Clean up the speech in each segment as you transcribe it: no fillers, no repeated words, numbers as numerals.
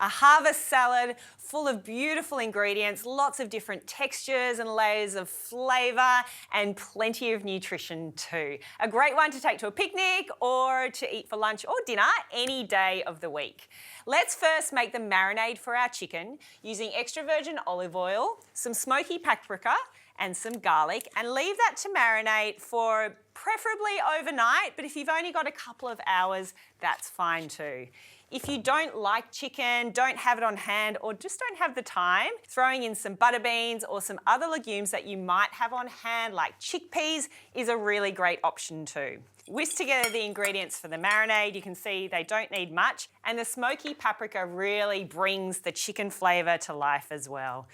A harvest salad full of beautiful ingredients, lots of different textures and layers of flavour and plenty of nutrition too. A great one to take to a picnic or to eat for lunch or dinner any day of the week. Let's first make the marinade for our chicken using extra virgin olive oil, some smoky paprika and some garlic, and leave that to marinate for preferably overnight, but if you've only got a couple of hours, that's fine too. If you don't like chicken, don't have it on hand, or just don't have the time, throwing in some butter beans or some other legumes that you might have on hand, like chickpeas, is a really great option too. Whisk together the ingredients for the marinade. You can see they don't need much, and the smoky paprika really brings the chicken flavour to life as well.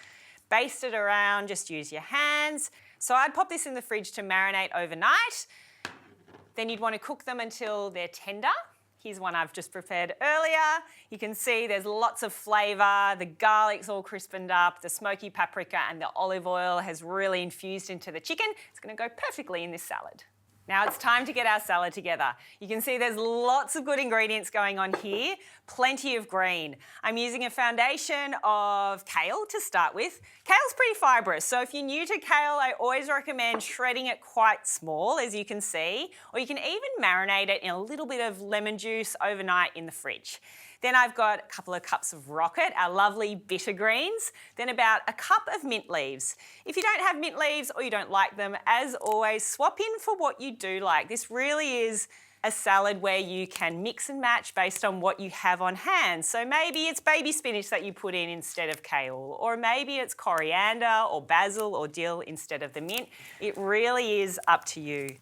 Baste it around, just use your hands. So I'd pop this in the fridge to marinate overnight. Then you'd want to cook them until they're tender. Here's one I've just prepared earlier. You can see there's lots of flavour, the garlic's all crispened up, the smoky paprika and the olive oil has really infused into the chicken. It's going to go perfectly in this salad. Now it's time to get our salad together. You can see there's lots of good ingredients going on here, plenty of green. I'm using a foundation of kale to start with. Kale's pretty fibrous, so if you're new to kale, I always recommend shredding it quite small, as you can see, or you can even marinate it in a little bit of lemon juice overnight in the fridge. Then I've got a couple of cups of rocket, our lovely bitter greens, then about a cup of mint leaves. If you don't have mint leaves or you don't like them, as always, swap in for what you do like. This really is a salad where you can mix and match based on what you have on hand. So maybe it's baby spinach that you put in instead of kale, or maybe it's coriander or basil or dill instead of the mint. It really is up to you.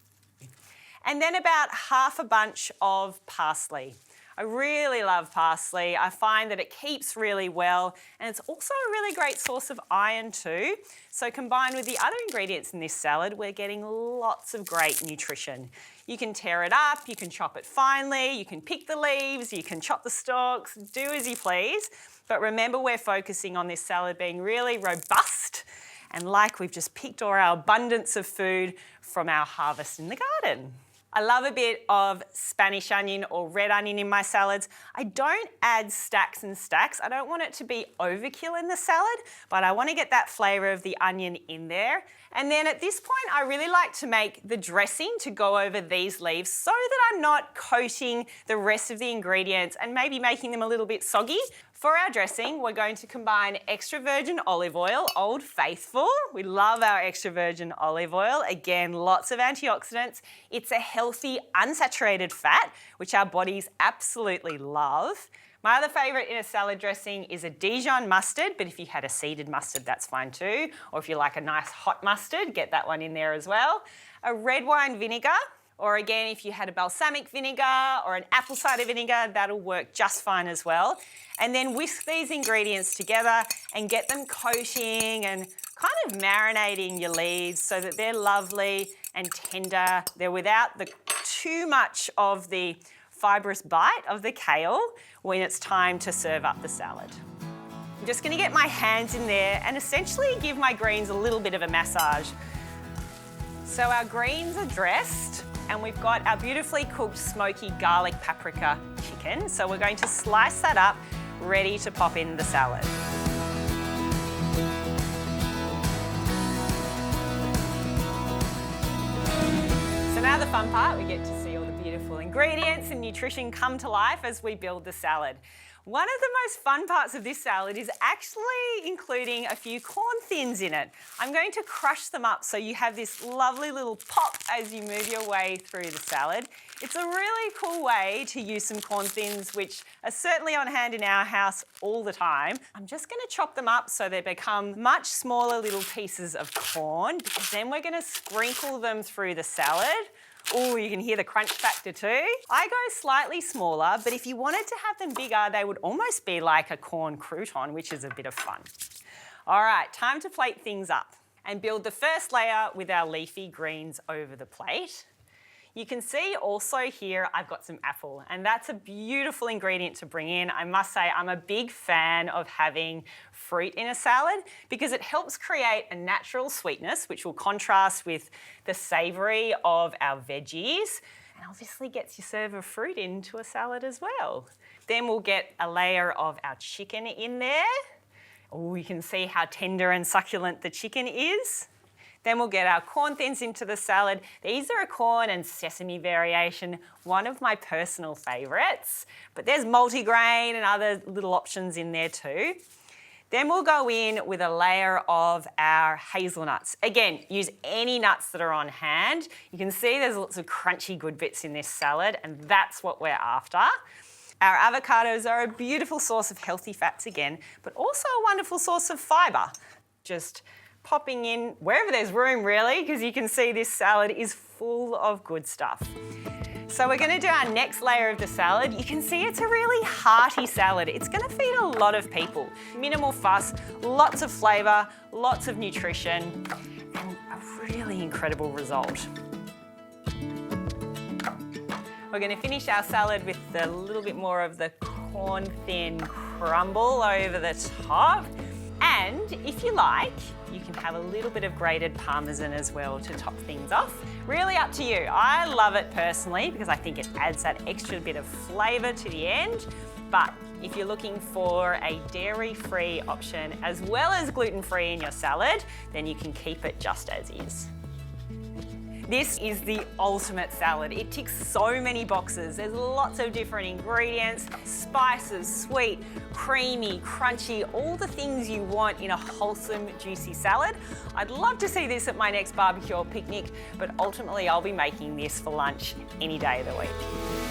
And then about half a bunch of parsley. I really love parsley. I find that it keeps really well, and it's also a really great source of iron too. So combined with the other ingredients in this salad, we're getting lots of great nutrition. You can tear it up, you can chop it finely, you can pick the leaves, you can chop the stalks, do as you please. But remember, we're focusing on this salad being really robust and like we've just picked all our abundance of food from our harvest in the garden. I love a bit of Spanish onion or red onion in my salads. I don't add stacks and stacks. I don't want it to be overkill in the salad, but I want to get that flavour of the onion in there. And then at this point, I really like to make the dressing to go over these leaves so that I'm not coating the rest of the ingredients and maybe making them a little bit soggy. For our dressing, we're going to combine extra virgin olive oil, Old Faithful. We love our extra virgin olive oil. Again, lots of antioxidants. It's a healthy, unsaturated fat, which our bodies absolutely love. My other favourite in a salad dressing is a Dijon mustard, but if you had a seeded mustard, that's fine too. Or if you like a nice hot mustard, get that one in there as well. A red wine vinegar. Or again, if you had a balsamic vinegar or an apple cider vinegar, that'll work just fine as well. And then whisk these ingredients together and get them coating and kind of marinating your leaves so that they're lovely and tender. They're without too much of the fibrous bite of the kale when it's time to serve up the salad. I'm just going to get my hands in there and essentially give my greens a little bit of a massage. So our greens are dressed. And we've got our beautifully cooked smoky garlic paprika chicken. So we're going to slice that up, ready to pop in the salad. So now the fun part, we get to see all the beautiful ingredients and nutrition come to life as we build the salad. One of the most fun parts of this salad is actually including a few corn thins in it. I'm going to crush them up so you have this lovely little pop as you move your way through the salad. It's a really cool way to use some corn thins, which are certainly on hand in our house all the time. I'm just going to chop them up so they become much smaller little pieces of corn, because then we're going to sprinkle them through the salad. Oh, you can hear the crunch factor too. I go slightly smaller, but if you wanted to have them bigger, they would almost be like a corn crouton, which is a bit of fun. All right, time to plate things up and build the first layer with our leafy greens over the plate. You can see also here I've got some apple, and that's a beautiful ingredient to bring in. I must say I'm a big fan of having fruit in a salad because it helps create a natural sweetness which will contrast with the savoury of our veggies. and obviously gets your serve of fruit into a salad as well. Then we'll get a layer of our chicken in there. Oh, you can see how tender and succulent the chicken is. Then we'll get our corn thins into the salad. These are a corn and sesame variation, one of my personal favourites, but there's multigrain and other little options in there too. Then we'll go in with a layer of our hazelnuts. Again, use any nuts that are on hand. You can see there's lots of crunchy good bits in this salad, and that's what we're after. Our avocados are a beautiful source of healthy fats again, but also a wonderful source of fibre. Just popping in wherever there's room really, because you can see this salad is full of good stuff. So we're going to do our next layer of the salad. You can see it's a really hearty salad. It's going to feed a lot of people. Minimal fuss, lots of flavour, lots of nutrition, and a really incredible result. We're going to finish our salad with a little bit more of the corn thin crumble over the top. And if you like, you can have a little bit of grated Parmesan as well to top things off. Really up to you. I love it personally because I think it adds that extra bit of flavour to the end. But if you're looking for a dairy-free option as well as gluten-free in your salad, then you can keep it just as is. This is the ultimate salad. It ticks so many boxes. There's lots of different ingredients, spices, sweet, creamy, crunchy, all the things you want in a wholesome, juicy salad. I'd love to see this at my next barbecue or picnic, but ultimately I'll be making this for lunch any day of the week.